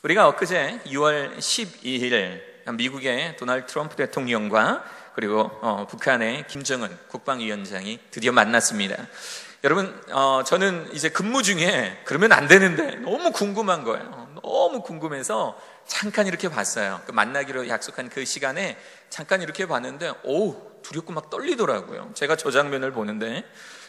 우리가 엊그제 6월 12일 미국의 도널드 트럼프 대통령과 그리고 북한의 김정은 국방위원장이 드디어 만났습니다. 여러분, 저는 이제 근무 중에 그러면 안 되는데 너무 궁금한 거예요. 너무 궁금해서 잠깐 이렇게 봤어요. 만나기로 약속한 그 시간에 잠깐 이렇게 봤는데 두렵고 막 떨리더라고요. 제가 저 장면을 보는데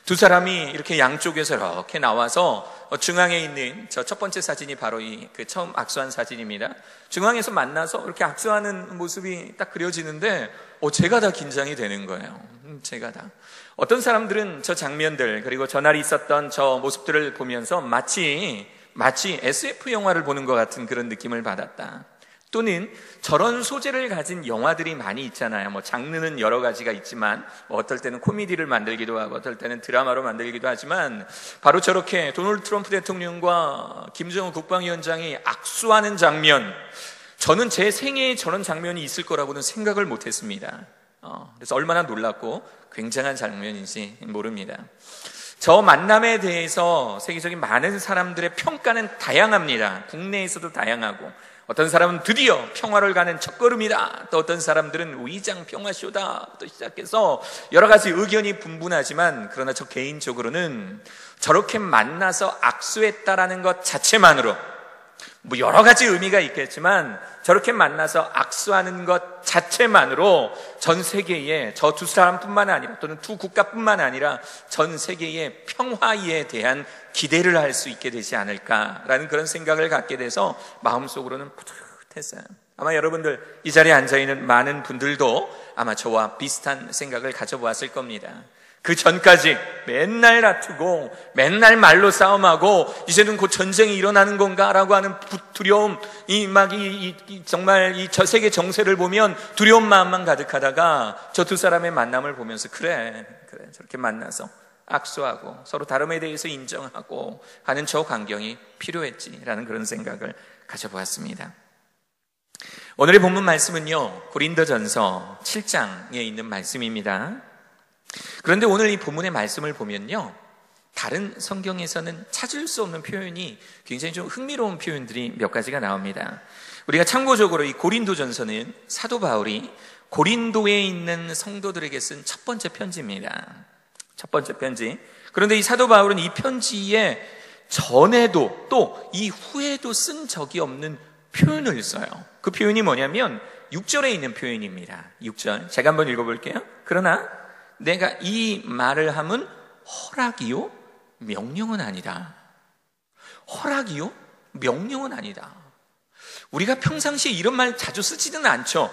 두 사람이 이렇게 양쪽에서 이렇게 나와서 중앙에 있는 저 첫 번째 사진이 바로 그 처음 악수한 사진입니다. 중앙에서 만나서 이렇게 악수하는 모습이 딱 그려지는데 제가 다 긴장이 되는 거예요. 제가 다. 어떤 사람들은 저 장면들 그리고 저날이 있었던 저 모습들을 보면서 마치 SF 영화를 보는 것 같은 그런 느낌을 받았다. 또는 저런 소재를 가진 영화들이 많이 있잖아요. 장르는 여러 가지가 있지만 어떨 때는 코미디를 만들기도 하고 어떨 때는 드라마로 만들기도 하지만 바로 저렇게 도널드 트럼프 대통령과 김정은 국방위원장이 악수하는 장면, 저는 제 생애에 저런 장면이 있을 거라고는 생각을 못했습니다. 그래서 얼마나 놀랍고 굉장한 장면인지 모릅니다. 저 만남에 대해서 세계적인 많은 사람들의 평가는 다양합니다. 국내에서도 다양하고, 어떤 사람은 드디어 평화를 가는 첫걸음이다, 또 어떤 사람들은 위장 평화쇼다부터 시작해서 여러 가지 의견이 분분하지만, 그러나 저 개인적으로는 저렇게 만나서 악수했다라는 것 자체만으로, 여러 가지 의미가 있겠지만 저렇게 만나서 악수하는 것 자체만으로 전 세계에 저 두 사람뿐만 아니라 또는 두 국가뿐만 아니라 전 세계의 평화에 대한 기대를 할 수 있게 되지 않을까라는 그런 생각을 갖게 돼서 마음속으로는 뿌듯했어요. 아마 여러분들 이 자리에 앉아있는 많은 분들도 아마 저와 비슷한 생각을 가져보았을 겁니다. 그 전까지 맨날 다투고 맨날 말로 싸움하고 이제는 곧 전쟁이 일어나는 건가라고 하는 두려움, 정말 저 세계 정세를 보면 두려운 마음만 가득하다가 저 두 사람의 만남을 보면서 그래 저렇게 만나서 악수하고 서로 다름에 대해서 인정하고 하는 저 광경이 필요했지라는 그런 생각을 가져보았습니다. 오늘의 본문 말씀은요, 고린도전서 7장에 있는 말씀입니다. 그런데 오늘 이 본문의 말씀을 보면요, 다른 성경에서는 찾을 수 없는 표현이 굉장히 좀 흥미로운 표현들이 몇 가지가 나옵니다. 우리가 참고적으로 이 고린도전서는 사도 바울이 고린도에 있는 성도들에게 쓴 첫 번째 편지입니다. 첫 번째 편지. 그런데 이 사도 바울은 이 편지에 전에도 또 이후에도 쓴 적이 없는 표현을 써요. 그 표현이 뭐냐면 6절에 있는 표현입니다. 6절. 제가 한번 읽어볼게요. 그러나 내가 이 말을 함은 허락이요 명령은 아니다. 허락이요 명령은 아니다. 우리가 평상시에 이런 말 자주 쓰지는 않죠.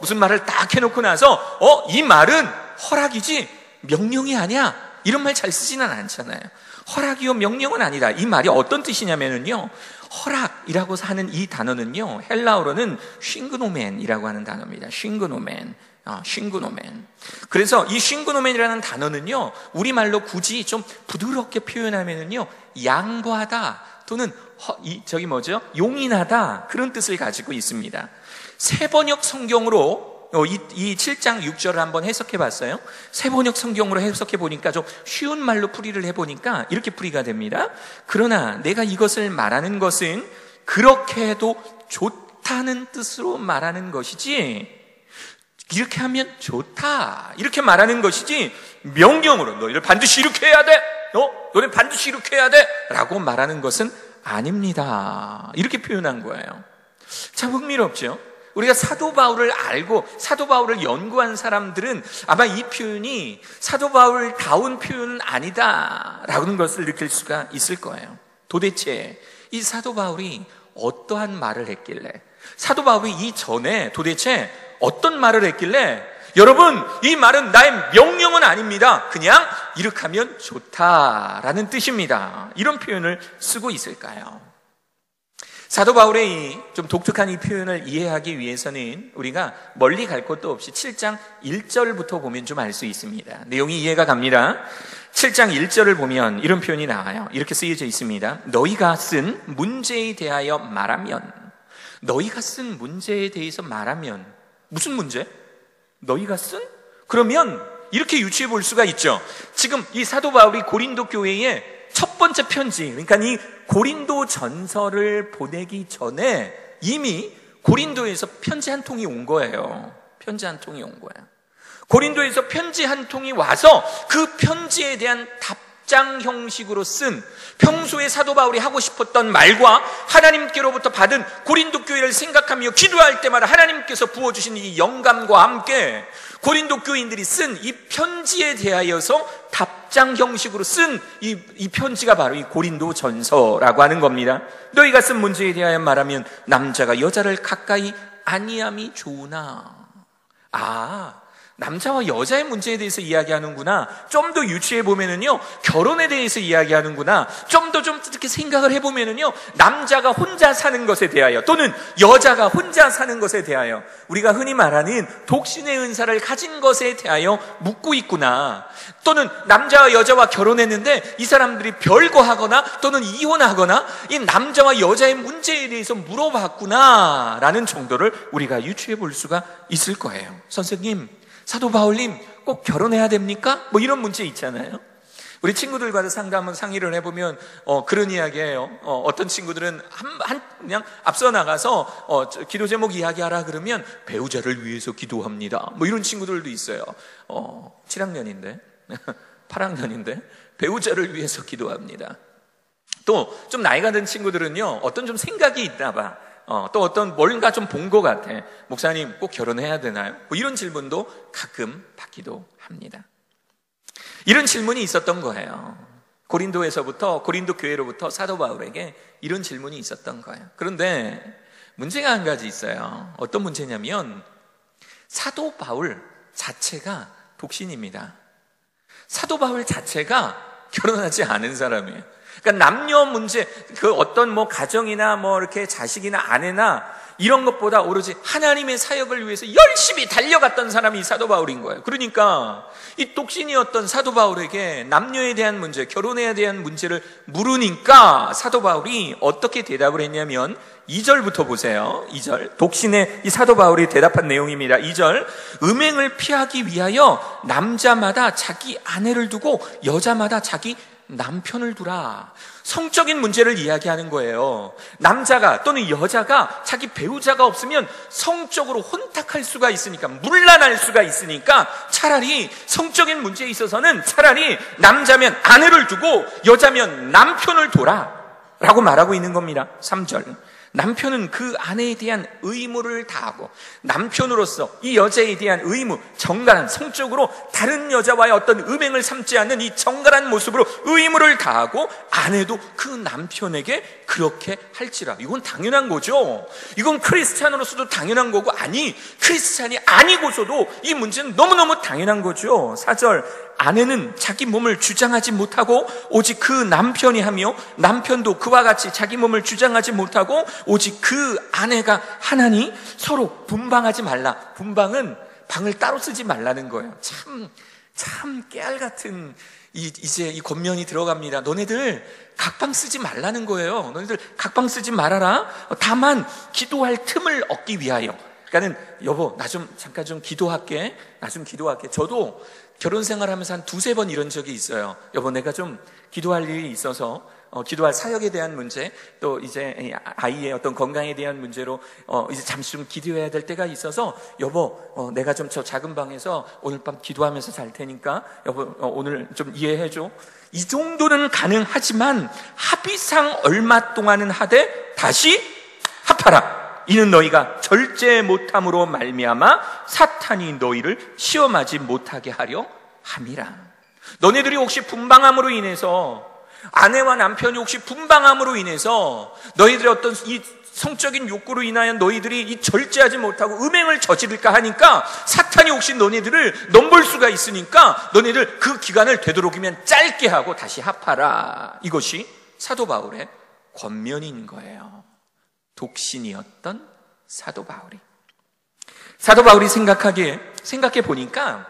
무슨 말을 딱 해놓고 나서 이 말은 허락이지 명령이 아니야, 이런 말 잘 쓰지는 않잖아요. 허락이요 명령은 아니다. 이 말이 어떤 뜻이냐면요, 허락이라고 하는 이 단어는요, 헬라어로는 쉰그노멘이라고 하는 단어입니다. 쉰그노멘. 그래서 이 쉰그노멘이라는 단어는요, 우리말로 굳이 좀 부드럽게 표현하면은요, 양보하다 또는 용인하다, 그런 뜻을 가지고 있습니다. 세번역 성경으로 이 7장 6절을 한번 해석해 봤어요. 세번역 성경으로 해석해 보니까 좀 쉬운 말로 풀이를 해 보니까 이렇게 풀이가 됩니다. 그러나 내가 이것을 말하는 것은 그렇게 해도 좋다는 뜻으로 말하는 것이지, 이렇게 하면 좋다 이렇게 말하는 것이지 명령으로 너희를 반드시 이렇게 해야 돼, 너네 반드시 이렇게 해야 돼 라고 말하는 것은 아닙니다, 이렇게 표현한 거예요. 참 흥미롭죠? 우리가 사도 바울을 알고 사도 바울을 연구한 사람들은 아마 이 표현이 사도 바울다운 표현은 아니다라는 것을 느낄 수가 있을 거예요. 도대체 이 사도 바울이 어떠한 말을 했길래, 사도 바울이 이전에 도대체 어떤 말을 했길래 여러분 이 말은 나의 명령은 아닙니다, 그냥 이렇게 하면 좋다라는 뜻입니다, 이런 표현을 쓰고 있을까요? 사도 바울의 이 좀 독특한 이 표현을 이해하기 위해서는 우리가 멀리 갈 것도 없이 7장 1절부터 보면 좀 알 수 있습니다. 내용이 이해가 갑니다. 7장 1절을 보면 이런 표현이 나와요. 이렇게 쓰여져 있습니다. 너희가 쓴 문제에 대하여 말하면, 너희가 쓴 문제에 대해서 말하면, 무슨 문제? 너희가 쓴? 그러면 이렇게 유추해 볼 수가 있죠. 지금 이 사도 바울이 고린도 교회에 첫 번째 편지, 그러니까 이 고린도 전서를 보내기 전에 이미 고린도에서 편지 한 통이 온 거예요. 편지 한 통이 온 거야. 고린도에서 편지 한 통이 와서 그 편지에 대한 답장 형식으로 쓴 평소에 사도 바울이 하고 싶었던 말과 하나님께로부터 받은 고린도 교회를 생각하며 기도할 때마다 하나님께서 부어주신 이 영감과 함께 고린도 교인들이 쓴 이 편지에 대하여서 답장 형식으로 쓴 이 편지가 바로 이 고린도 전서라고 하는 겁니다. 너희가 쓴 문제에 대하여 말하면 남자가 여자를 가까이 아니함이 좋으나. 남자와 여자의 문제에 대해서 이야기하는구나. 좀 더 유추해 보면은요, 결혼에 대해서 이야기하는구나. 좀 더 이렇게 생각을 해 보면은요, 남자가 혼자 사는 것에 대하여 또는 여자가 혼자 사는 것에 대하여 우리가 흔히 말하는 독신의 은사를 가진 것에 대하여 묻고 있구나. 또는 남자와 여자와 결혼했는데 이 사람들이 별거하거나 또는 이혼하거나 이 남자와 여자의 문제에 대해서 물어봤구나라는 정도를 우리가 유추해 볼 수가 있을 거예요. 선생님, 사도 바울님 꼭 결혼해야 됩니까? 뭐 이런 문제 있잖아요. 우리 친구들과도 상의를 해보면 그런 이야기예요. 어떤 친구들은 그냥 앞서 나가서 기도 제목 이야기하라 그러면 배우자를 위해서 기도합니다. 뭐 이런 친구들도 있어요. 7학년인데 8학년인데 배우자를 위해서 기도합니다. 또 좀 나이가 든 친구들은요, 어떤 좀 생각이 있나 봐. 또 어떤 뭔가 좀 본 것 같아. 목사님 꼭 결혼해야 되나요? 뭐 이런 질문도 가끔 받기도 합니다. 이런 질문이 있었던 거예요. 고린도 교회로부터 사도 바울에게 이런 질문이 있었던 거예요. 그런데 문제가 한 가지 있어요. 어떤 문제냐면 사도 바울 자체가 독신입니다. 사도 바울 자체가 결혼하지 않은 사람이에요. 그러니까 남녀 문제, 그 어떤 뭐 가정이나 뭐 이렇게 자식이나 아내나 이런 것보다 오로지 하나님의 사역을 위해서 열심히 달려갔던 사람이 사도 바울인 거예요. 그러니까 이 독신이었던 사도 바울에게 남녀에 대한 문제, 결혼에 대한 문제를 물으니까 사도 바울이 어떻게 대답을 했냐면 2절부터 보세요. 2절. 독신의 이 사도 바울이 대답한 내용입니다. 2절. 음행을 피하기 위하여 남자마다 자기 아내를 두고 여자마다 자기 남편을 두라. 성적인 문제를 이야기하는 거예요. 남자가 또는 여자가 자기 배우자가 없으면 성적으로 혼탁할 수가 있으니까, 문란할 수가 있으니까 차라리 성적인 문제에 있어서는 차라리 남자면 아내를 두고 여자면 남편을 둬라 라고 말하고 있는 겁니다. 3절. 남편은 그 아내에 대한 의무를 다하고 남편으로서 이 여자에 대한 의무, 정갈한 성적으로 다른 여자와의 어떤 음행을 삼지 않는 이 정갈한 모습으로 의무를 다하고 아내도 그 남편에게 그렇게 할지라. 이건 당연한 거죠. 이건 크리스찬으로서도 당연한 거고, 아니 크리스찬이 아니고서도 이 문제는 너무너무 당연한 거죠. 4절. 아내는 자기 몸을 주장하지 못하고 오직 그 남편이 하며 남편도 그와 같이 자기 몸을 주장하지 못하고 오직 그 아내가 하나니 서로 분방하지 말라. 분방은 방을 따로 쓰지 말라는 거예요. 참 깨알 같은 이제 이 권면이 들어갑니다. 너네들 각방 쓰지 말라는 거예요. 너네들 각방 쓰지 말아라. 다만 기도할 틈을 얻기 위하여. 그러니까는 여보, 나 좀 잠깐 좀 기도할게. 저도 결혼 생활하면서 한 2-3번 이런 적이 있어요. 여보, 내가 좀 기도할 일이 있어서 기도할 사역에 대한 문제, 또 이제 아이의 어떤 건강에 대한 문제로 이제 잠시 좀 기도해야 될 때가 있어서 여보, 내가 좀 저 작은 방에서 오늘 밤 기도하면서 잘 테니까 여보, 오늘 좀 이해해줘. 이 정도는 가능하지만 합의상 얼마 동안은 하되 다시 합하라. 이는 너희가 절제 못함으로 말미암아 사탄이 너희를 시험하지 못하게 하려 함이라. 너네들이 혹시 분방함으로 인해서, 아내와 남편이 혹시 분방함으로 인해서 너희들의 어떤 이 성적인 욕구로 인하여 너희들이 이 절제하지 못하고 음행을 저지를까 하니까 사탄이 혹시 너네들을 넘볼 수가 있으니까 너네들 그 기간을 되도록이면 짧게 하고 다시 합하라. 이것이 사도 바울의 권면인 거예요. 독신이었던 사도 바울이 생각해 보니까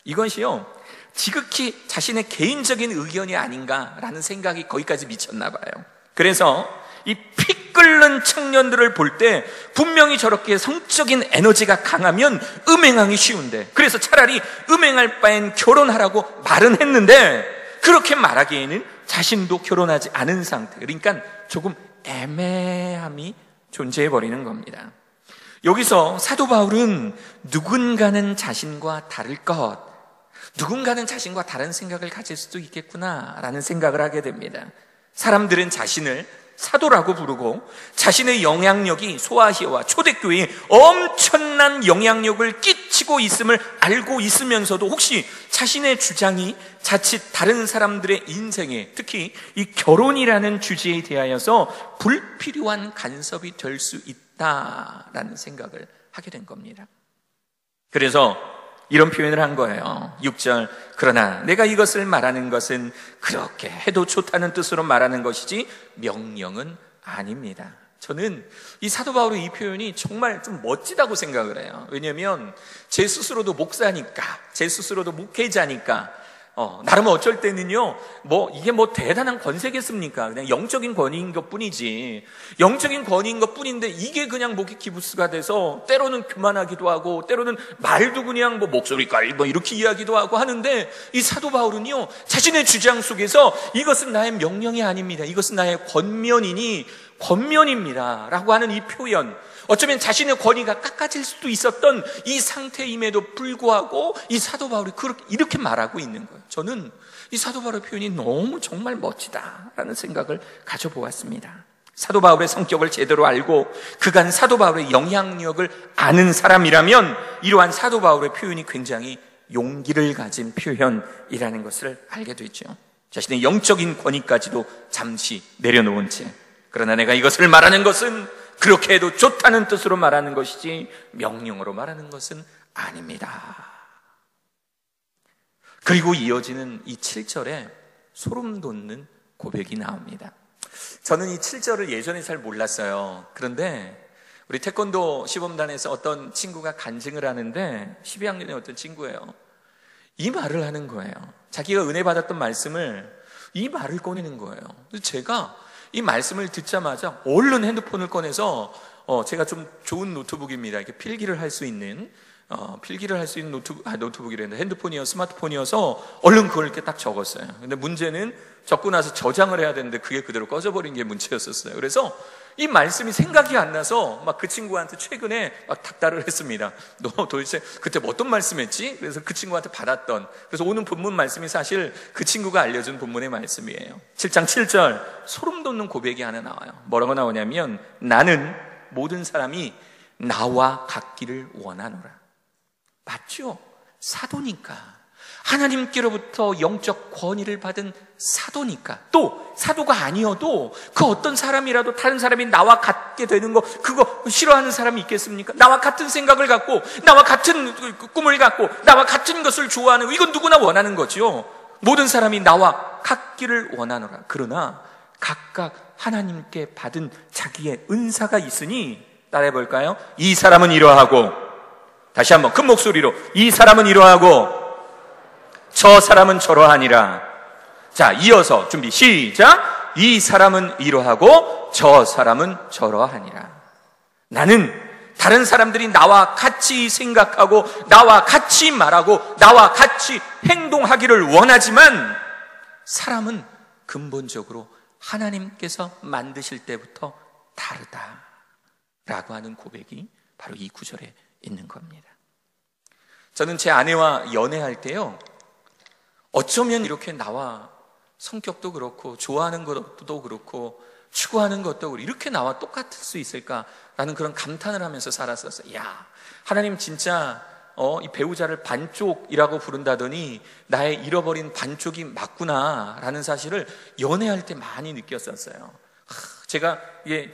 이것이요, 지극히 자신의 개인적인 의견이 아닌가라는 생각이 거기까지 미쳤나 봐요. 그래서 이 피 끓는 청년들을 볼 때 분명히 저렇게 성적인 에너지가 강하면 음행하기 쉬운데, 그래서 차라리 음행할 바엔 결혼하라고 말은 했는데 그렇게 말하기에는 자신도 결혼하지 않은 상태, 그러니까 조금 애매함이 존재해 버리는 겁니다. 여기서 사도 바울은 누군가는 자신과 다를 것, 누군가는 자신과 다른 생각을 가질 수도 있겠구나라는 생각을 하게 됩니다. 사람들은 자신을 사도라고 부르고 자신의 영향력이 소아시아와 초대교회에 엄청난 영향력을 끼치고 있음을 알고 있으면서도 혹시 자신의 주장이 자칫 다른 사람들의 인생에, 특히 이 결혼이라는 주제에 대하여서 불필요한 간섭이 될 수 있다라는 생각을 하게 된 겁니다. 그래서 이런 표현을 한 거예요. 6절, 그러나 내가 이것을 말하는 것은 그렇게 해도 좋다는 뜻으로 말하는 것이지 명령은 아닙니다. 저는 이 사도 바울의 이 표현이 정말 좀 멋지다고 생각을 해요. 왜냐하면 제 스스로도 목사니까, 제 스스로도 목회자니까 나름 어쩔 때는요, 이게 대단한 권세겠습니까? 그냥 영적인 권위인 것 뿐이지. 영적인 권위인 것 뿐인데, 이게 그냥 목이 기부스가 돼서, 때로는 교만하기도 하고, 때로는 말도 그냥 목소리깔, 이렇게 이야기도 하고 하는데, 이 사도 바울은요, 자신의 주장 속에서 이것은 나의 명령이 아닙니다. 이것은 나의 권면입니다. 라고 하는 이 표현. 어쩌면 자신의 권위가 깎아질 수도 있었던 이 상태임에도 불구하고 이 사도 바울이 이렇게 말하고 있는 거예요. 저는 이 사도 바울의 표현이 너무 정말 멋지다라는 생각을 가져보았습니다. 사도 바울의 성격을 제대로 알고 그간 사도 바울의 영향력을 아는 사람이라면 이러한 사도 바울의 표현이 굉장히 용기를 가진 표현이라는 것을 알게 되죠. 자신의 영적인 권위까지도 잠시 내려놓은 채, 그러나 내가 이것을 말하는 것은 그렇게 해도 좋다는 뜻으로 말하는 것이지 명령으로 말하는 것은 아닙니다. 그리고 이어지는 이 7절에 소름 돋는 고백이 나옵니다. 저는 이 7절을 예전에 잘 몰랐어요. 그런데 우리 태권도 시범단에서 어떤 친구가 간증을 하는데 12학년의 어떤 친구예요. 이 말을 하는 거예요. 자기가 은혜 받았던 말씀을, 이 말을 꺼내는 거예요. 그래서 제가 이 말씀을 듣자마자 얼른 핸드폰을 꺼내서 제가 좀 좋은 노트북입니다. 이렇게 필기를 할 수 있는 노트북이랬는데 스마트폰이어서 얼른 그걸 이렇게 딱 적었어요. 근데 문제는 적고 나서 저장을 해야 되는데 그게 그대로 꺼져버린 게 문제였었어요. 그래서 이 말씀이 생각이 안 나서 막 그 친구한테 최근에 막 닥달을 했습니다. 너 도대체 그때 어떤 말씀했지? 그래서 그 친구한테 받았던, 그래서 오늘 본문 말씀이 사실 그 친구가 알려준 본문의 말씀이에요. 7장 7절 소름 돋는 고백이 하나 나와요. 뭐라고 나오냐면, 나는 모든 사람이 나와 같기를 원하노라. 맞죠? 사도니까, 하나님께로부터 영적 권위를 받은 사도니까, 또 사도가 아니어도 그 어떤 사람이라도 다른 사람이 나와 같게 되는 거, 그거 싫어하는 사람이 있겠습니까? 나와 같은 생각을 갖고, 나와 같은 꿈을 갖고, 나와 같은 것을 좋아하는 거, 이건 누구나 원하는 거죠. 모든 사람이 나와 같기를 원하노라. 그러나 각각 하나님께 받은 자기의 은사가 있으니, 따라해 볼까요? 이 사람은 이러하고, 다시 한번 큰 목소리로, 이 사람은 이러하고 저 사람은 저러하니라. 자, 이어서 준비 시작. 이 사람은 이러하고 저 사람은 저러하니라. 나는 다른 사람들이 나와 같이 생각하고 나와 같이 말하고 나와 같이 행동하기를 원하지만, 사람은 근본적으로 하나님께서 만드실 때부터 다르다 라고 하는 고백이 바로 이 구절에 있는 겁니다. 저는 제 아내와 연애할 때요, 어쩌면 이렇게 나와 성격도 그렇고 좋아하는 것도 그렇고 추구하는 것도 그렇고 이렇게 나와 똑같을 수 있을까라는 그런 감탄을 하면서 살았었어요. 야, 하나님 진짜 이 배우자를 반쪽이라고 부른다더니 나의 잃어버린 반쪽이 맞구나라는 사실을 연애할 때 많이 느꼈었어요. 제가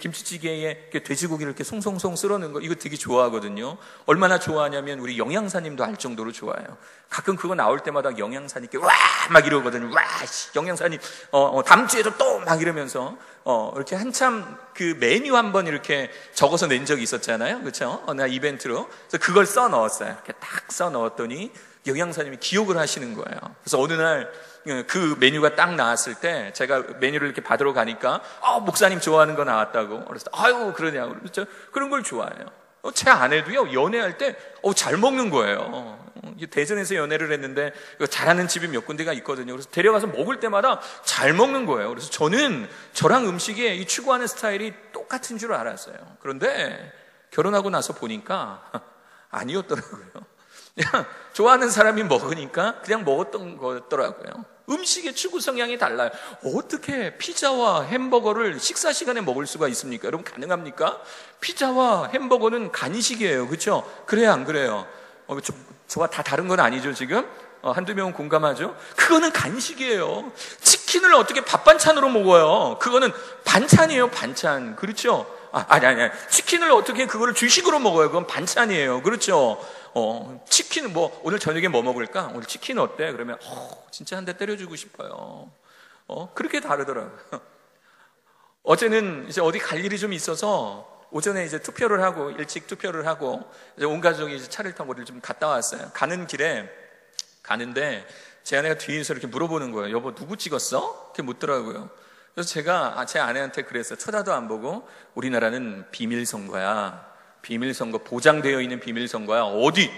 김치찌개에 돼지고기를 이렇게 송송송 썰어놓은 거, 이거 되게 좋아하거든요. 얼마나 좋아하냐면 우리 영양사님도 알 정도로 좋아해요. 가끔 그거 나올 때마다 영양사님께 와! 막 이러거든요. 와! 영양사님, 다음 주에도 또! 막 이러면서, 이렇게 한참 그 메뉴 한번 이렇게 적어서 낸 적이 있었잖아요. 그쵸? 나 이벤트로. 그래서 그걸 써 넣었어요. 이렇게 딱 써 넣었더니 영양사님이 기억을 하시는 거예요. 그래서 어느 날 그 메뉴가 딱 나왔을 때 제가 메뉴를 이렇게 받으러 가니까 목사님 좋아하는 거 나왔다고. 그래서 아유 그러냐고. 그렇죠? 그런 걸 좋아해요. 제 아내도요, 연애할 때 잘 먹는 거예요. 대전에서 연애를 했는데 잘하는 집이 몇 군데가 있거든요. 그래서 데려가서 먹을 때마다 잘 먹는 거예요. 그래서 저는 저랑 음식에 이 추구하는 스타일이 똑같은 줄 알았어요. 그런데 결혼하고 나서 보니까 아니었더라고요. 그냥 좋아하는 사람이 먹으니까 그냥 먹었던 거더라고요. 음식의 추구 성향이 달라요. 어떻게 피자와 햄버거를 식사 시간에 먹을 수가 있습니까? 여러분, 가능합니까? 피자와 햄버거는 간식이에요. 그렇죠? 그래요, 안 그래요? 저와 다 다른 건 아니죠, 지금? 한두 명은 공감하죠? 그거는 간식이에요. 치킨을 어떻게 밥 반찬으로 먹어요? 그거는 반찬이에요, 반찬. 그렇죠? 아니. 치킨을 어떻게 그거를 주식으로 먹어요? 그건 반찬이에요. 그렇죠? 치킨 오늘 저녁에 뭐 먹을까? 오늘 치킨 어때? 그러면 진짜 한 대 때려주고 싶어요. 그렇게 다르더라고요. 어제는 이제 어디 갈 일이 좀 있어서 오전에 이제 투표를 하고 일찍 투표를 하고 이제 온 가족이 이제 차를 타고 어디를 좀 갔다 왔어요. 가는 길에 가는데 제 아내가 뒤에서 이렇게 물어보는 거예요. 여보, 누구 찍었어? 이렇게 묻더라고요. 그래서 제가 제 아내한테 그랬어요. 쳐다도 안 보고, 우리나라는 비밀선거야. 비밀선거, 보장되어 있는 비밀선거야. 어디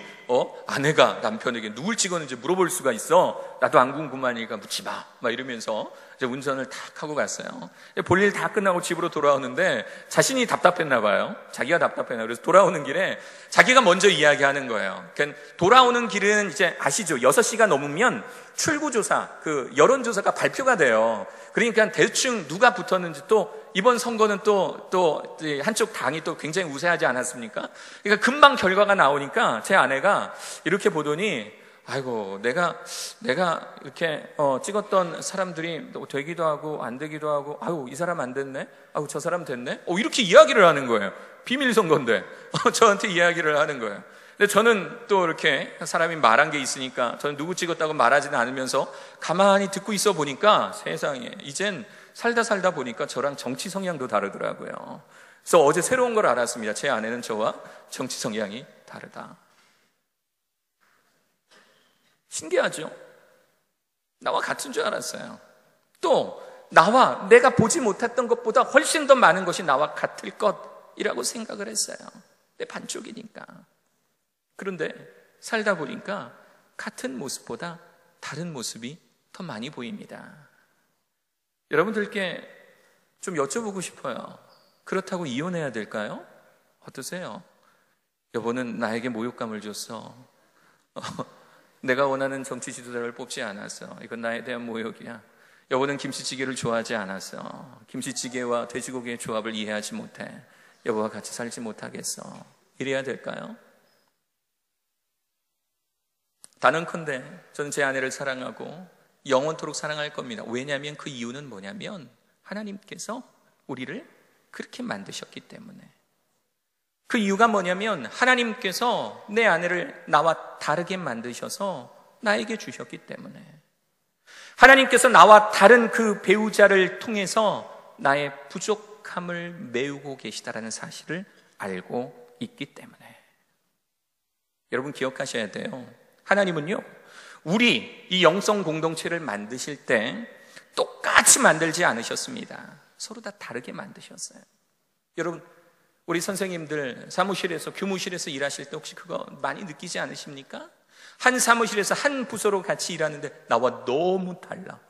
아내가 남편에게 누굴 찍었는지 물어볼 수가 있어? 나도 안 궁금하니까 묻지 마. 막 이러면서 이제 운전을 탁 하고 갔어요. 볼일 다 끝나고 집으로 돌아오는데 자신이 답답했나 봐요. 자기가 답답했나. 그래서 돌아오는 길에 자기가 먼저 이야기하는 거예요. 그러니까 돌아오는 길은 이제 아시죠? 6시가 넘으면 출구조사, 여론조사가 발표가 돼요. 그러니까 대충 누가 붙었는지, 또 이번 선거는 또 한쪽 당이 또 굉장히 우세하지 않았습니까? 그러니까 금방 결과가 나오니까 제 아내가 이렇게 보더니, 아이고, 내가 이렇게 찍었던 사람들이 되기도 하고 안 되기도 하고, 아유, 이 사람 안 됐네, 아유, 저 사람 됐네, 이렇게 이야기를 하는 거예요. 비밀 선거인데 저한테 이야기를 하는 거예요. 근데 저는 또 이렇게 사람이 말한 게 있으니까 저는 누구 찍었다고 말하지는 않으면서 가만히 듣고 있어 보니까, 세상에, 이젠 살다 보니까 저랑 정치 성향도 다르더라고요. 그래서 어제 새로운 걸 알았습니다. 제 아내는 저와 정치 성향이 다르다. 신기하죠? 나와 같은 줄 알았어요. 또 내가 보지 못했던 것보다 훨씬 더 많은 것이 나와 같을 것이라고 생각을 했어요. 내 반쪽이니까. 그런데 살다 보니까 같은 모습보다 다른 모습이 더 많이 보입니다. 여러분들께 좀 여쭤보고 싶어요. 그렇다고 이혼해야 될까요? 어떠세요? 여보는 나에게 모욕감을 줬어. 내가 원하는 정치 지도자를 뽑지 않았어. 이건 나에 대한 모욕이야. 여보는 김치찌개를 좋아하지 않았어. 김치찌개와 돼지고기의 조합을 이해하지 못해. 여보와 같이 살지 못하겠어. 이래야 될까요? 단언컨대 저는 제 아내를 사랑하고 영원토록 사랑할 겁니다. 왜냐하면 그 이유는 뭐냐면, 하나님께서 우리를 그렇게 만드셨기 때문에. 그 이유가 뭐냐면, 하나님께서 내 아내를 나와 다르게 만드셔서 나에게 주셨기 때문에. 하나님께서 나와 다른 그 배우자를 통해서 나의 부족함을 메우고 계시다라는 사실을 알고 있기 때문에. 여러분, 기억하셔야 돼요. 하나님은요, 우리 이 영성 공동체를 만드실 때 똑같이 만들지 않으셨습니다. 서로 다 다르게 만드셨어요. 여러분, 우리 선생님들 사무실에서, 교무실에서 일하실 때 혹시 그거 많이 느끼지 않으십니까? 한 사무실에서 한 부서로 같이 일하는데 나와 너무 달라.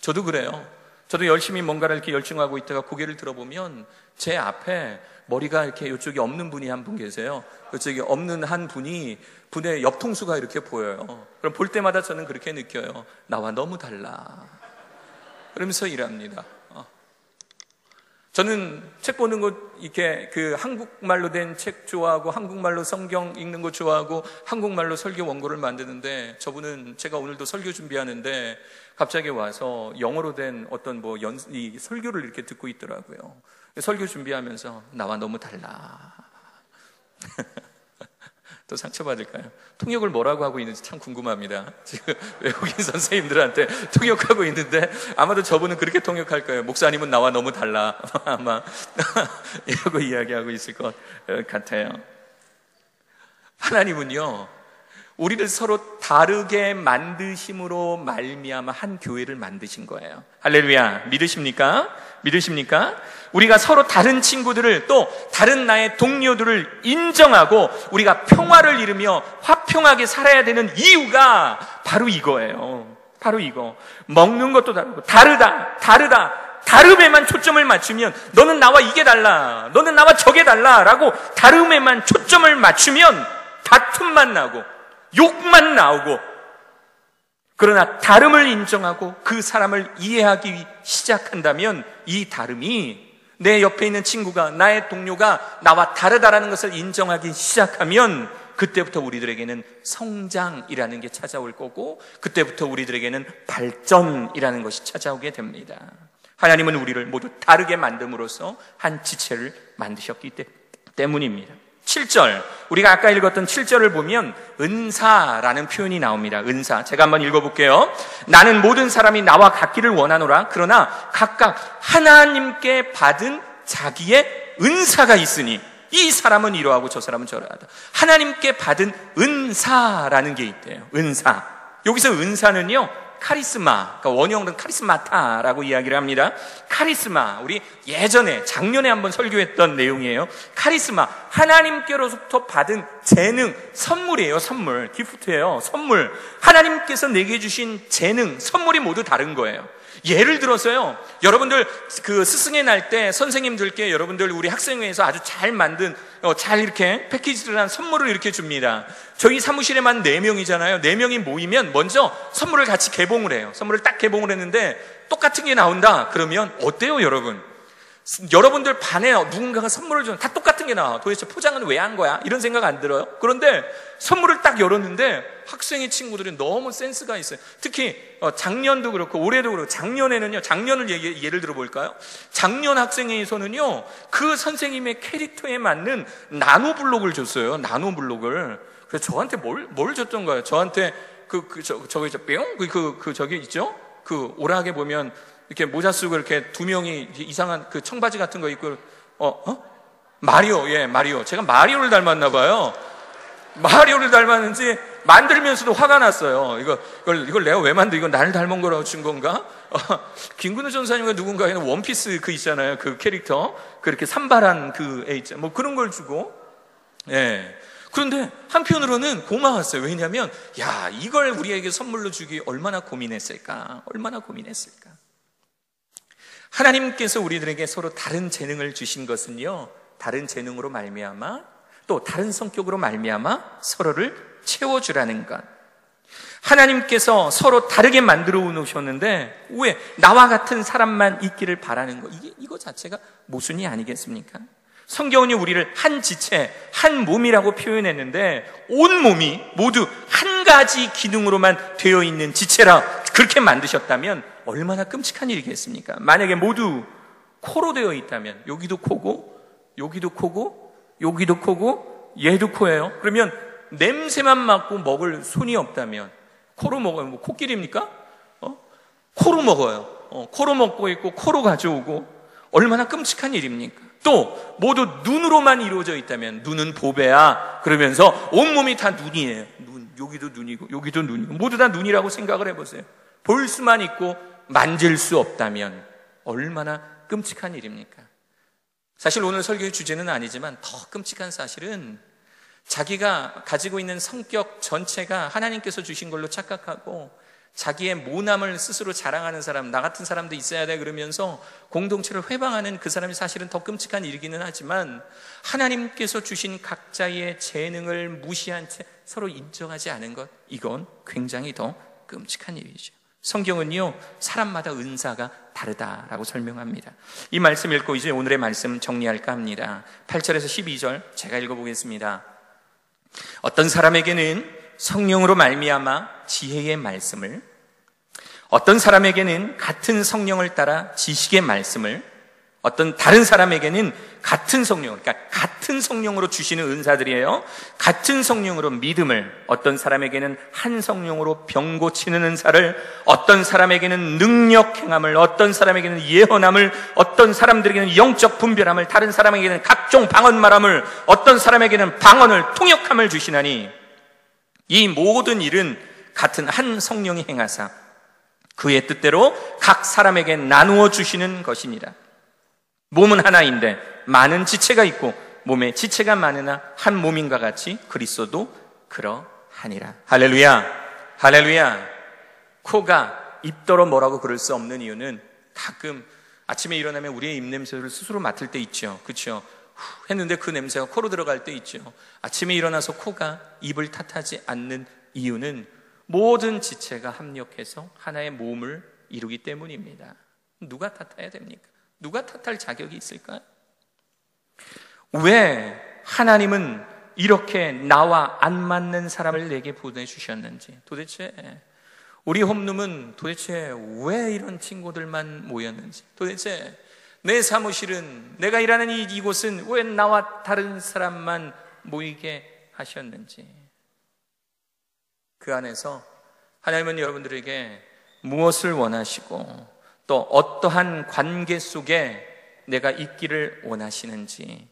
저도 그래요. 저도 열심히 뭔가를 이렇게 열중하고 있다가 고개를 들어보면 제 앞에 머리가 이렇게 이쪽에 없는 분이 한 분 계세요. 이쪽에 없는 한 분이 분의 옆통수가 이렇게 보여요. 그럼 볼 때마다 저는 그렇게 느껴요. 나와 너무 달라. 그러면서 일합니다. 저는 책 보는 거, 이렇게 한국말로 된 책 좋아하고, 한국말로 성경 읽는 거 좋아하고, 한국말로 설교 원고를 만드는데, 저분은 제가 오늘도 설교 준비하는데 갑자기 와서 영어로 된 어떤 이 설교를 이렇게 듣고 있더라고요. 설교 준비하면서 나와 너무 달라. 또 상처받을까요? 통역을 뭐라고 하고 있는지 참 궁금합니다. 지금 외국인 선생님들한테 통역하고 있는데 아마도 저분은 그렇게 통역할 거예요. 목사님은 나와 너무 달라. 아마 이러고 이야기하고 있을 것 같아요. 하나님은요, 우리를 서로 다르게 만드심으로 말미암아 한 교회를 만드신 거예요. 할렐루야. 믿으십니까? 믿으십니까? 우리가 서로 다른 친구들을, 또 다른 나의 동료들을 인정하고 우리가 평화를 이루며 화평하게 살아야 되는 이유가 바로 이거예요. 바로 이거. 먹는 것도 다르고 다름에만 초점을 맞추면, 너는 나와 이게 달라, 너는 나와 저게 달라라고 다름에만 초점을 맞추면 다툼만 나고 욕만 나오고, 그러나 다름을 인정하고 그 사람을 이해하기 시작한다면, 이 다름이, 내 옆에 있는 친구가, 나의 동료가 나와 다르다라는 것을 인정하기 시작하면, 그때부터 우리들에게는 성장이라는 게 찾아올 거고, 그때부터 우리들에게는 발전이라는 것이 찾아오게 됩니다. 하나님은 우리를 모두 다르게 만듦으로써 한 지체를 만드셨기 때문입니다. 7절, 우리가 아까 읽었던 7절을 보면 은사라는 표현이 나옵니다. 은사. 제가 한번 읽어볼게요. 나는 모든 사람이 나와 같기를 원하노라. 그러나 각각 하나님께 받은 자기의 은사가 있으니 이 사람은 이러하고 저 사람은 저러하다. 하나님께 받은 은사라는 게 있대요. 은사. 여기서 은사는요, 카리스마, 그러니까 원형은 카리스마타라고 이야기를 합니다. 카리스마, 우리 예전에 작년에 한번 설교했던 내용이에요. 카리스마, 하나님께로부터 받은 재능, 선물이에요. 선물, 기프트예요. 선물. 하나님께서 내게 주신 재능, 선물이 모두 다른 거예요. 예를 들어서요, 여러분들 그 스승의 날 때 선생님들께 여러분들 우리 학생회에서 아주 잘 만든, 잘 이렇게 패키지를 한 선물을 이렇게 줍니다. 저희 사무실에만 4명이잖아요. 4명이 모이면 먼저 선물을 같이 개봉을 해요. 선물을 딱 개봉을 했는데 똑같은 게 나온다 그러면 어때요, 여러분? 여러분들 반에 누군가가 선물을 주면 다 똑같은 게 나와. 도대체 포장은 왜 한 거야? 이런 생각 안 들어요? 그런데 선물을 딱 열었는데 학생의 친구들이 너무 센스가 있어요. 특히 작년도 그렇고 올해도 그렇고, 작년에는요, 작년을 예를 들어 볼까요? 작년 학생회에서는요, 그 선생님의 캐릭터에 맞는 나노블록을 줬어요. 나노블록을. 그래서 저한테 뭘 줬던가요? 저한테 저기 있죠, 뿅? 저기 있죠? 그 오락에 보면 이렇게 모자 쓰고 이렇게 2명이 이상한 그 청바지 같은 거 입고, 마리오, 예, 마리오. 제가 마리오를 닮았나 봐요. 마리오를 닮았는지 만들면서도 화가 났어요. 이걸 내가 왜 만들, 이거 나를 닮은 거라고 준 건가? 김근우 전사님과 누군가에는 원피스 그 있잖아요. 그 캐릭터. 그렇게 산발한 그 애 있잖아요. 뭐 그런 걸 주고, 예. 그런데 한편으로는 고마웠어요. 왜냐하면, 야, 이걸 우리에게 선물로 주기 얼마나 고민했을까? 얼마나 고민했을까? 하나님께서 우리들에게 서로 다른 재능을 주신 것은요, 다른 재능으로 말미암아, 또 다른 성격으로 말미암아 서로를 채워주라는 것. 하나님께서 서로 다르게 만들어 놓으셨는데 왜 나와 같은 사람만 있기를 바라는 거, 이거 자체가 모순이 아니겠습니까? 성경은요, 우리를 한 지체, 한 몸이라고 표현했는데 온 몸이 모두 한 가지 기능으로만 되어 있는 지체라 그렇게 만드셨다면 얼마나 끔찍한 일이겠습니까? 만약에 모두 코로 되어 있다면, 여기도 코고 여기도 코고 여기도 코고 얘도 코예요. 그러면 냄새만 맡고 먹을 손이 없다면 코로 먹어요. 뭐 코끼리입니까? 코로 먹어요. 코로 먹고 있고 코로 가져오고, 얼마나 끔찍한 일입니까? 또 모두 눈으로만 이루어져 있다면, 눈은 보배야 그러면서 온몸이 다 눈이에요. 여기도 눈이고 여기도 눈이고 모두 다 눈이라고 생각을 해보세요. 볼 수만 있고 만질 수 없다면 얼마나 끔찍한 일입니까? 사실 오늘 설교의 주제는 아니지만 더 끔찍한 사실은, 자기가 가지고 있는 성격 전체가 하나님께서 주신 걸로 착각하고 자기의 모남을 스스로 자랑하는 사람, 나 같은 사람도 있어야 돼 그러면서 공동체를 회방하는 그 사람이 사실은 더 끔찍한 일이기는 하지만, 하나님께서 주신 각자의 재능을 무시한 채 서로 인정하지 않은 것, 이건 굉장히 더 끔찍한 일이죠. 성경은요, 사람마다 은사가 다르다라고 설명합니다. 이 말씀 읽고 이제 오늘의 말씀 정리할까 합니다. 8절에서 12절 제가 읽어보겠습니다. 어떤 사람에게는 성령으로 말미암아 지혜의 말씀을, 어떤 사람에게는 같은 성령을 따라 지식의 말씀을, 어떤 다른 사람에게는 같은 성령, 그러니까 같은 성령으로 주시는 은사들이에요. 같은 성령으로 믿음을, 어떤 사람에게는 한 성령으로 병 고치는 은사를, 어떤 사람에게는 능력 행함을, 어떤 사람에게는 예언함을, 어떤 사람들에게는 영적 분별함을, 다른 사람에게는 각종 방언 말함을, 어떤 사람에게는 방언을, 통역함을 주시나니, 이 모든 일은 같은 한 성령이 행하사 그의 뜻대로 각 사람에게 나누어 주시는 것이니라. 몸은 하나인데 많은 지체가 있고 몸에 지체가 많으나 한 몸인과 같이 그리스도도 그러하니라. 할렐루야, 할렐루야. 코가 입더러 뭐라고 그럴 수 없는 이유는 가끔 아침에 일어나면 우리의 입냄새를 스스로 맡을 때 있죠. 그렇죠? 했는데 그 냄새가 코로 들어갈 때 있죠. 아침에 일어나서 코가 입을 탓하지 않는 이유는 모든 지체가 합력해서 하나의 몸을 이루기 때문입니다. 누가 탓해야 됩니까? 누가 탓할 자격이 있을까요? 왜 하나님은 이렇게 나와 안 맞는 사람을 내게 보내주셨는지, 도대체 우리 홈룸은 도대체 왜 이런 친구들만 모였는지, 도대체 내 사무실은, 내가 일하는 이곳은 왜 나와 다른 사람만 모이게 하셨는지, 그 안에서 하나님은 여러분들에게 무엇을 원하시고 또 어떠한 관계 속에 내가 있기를 원하시는지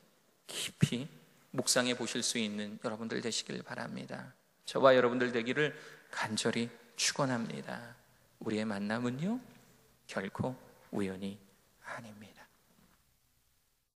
깊이 묵상해 보실 수 있는 여러분들 되시길 바랍니다. 저와 여러분들 되기를 간절히 축원합니다. 우리의 만남은요 결코 우연이 아닙니다.